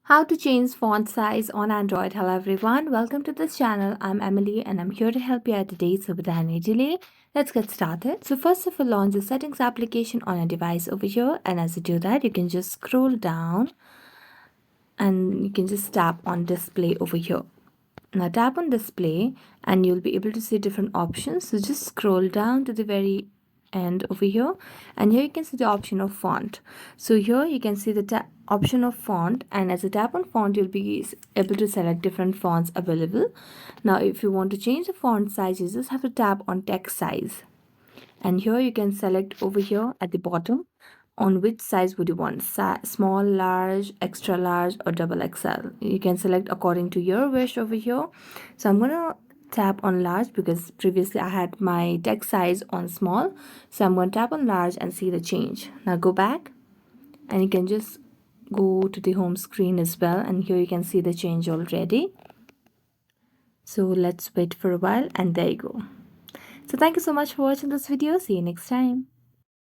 How to change font size on Android. Hello everyone, welcome to this channel. I'm Emily and I'm here to help you out today. So without any delay, let's get started. So first of all, launch the settings application on your device over here, and as you do that, you can just scroll down and you can just tap on display over here. Now tap on display and you'll be able to see different options. So just scroll down to the very end over here, and here you can see the option of font. So here you can see the option of font, and as you tap on font you'll be able to select different fonts available. Now if you want to change the font size, you just have to tap on text size, and here you can select over here at the bottom on which size would you want, small, large, extra large, or double XL. You can select according to your wish over here. So I'm gonna tap on large because previously I had my text size on small, so I'm going to tap on large and see the change. Now go back and you can just go to the home screen as well, and here you can see the change already. So let's wait for a while, and there you go. So thank you so much for watching this video. See you next time.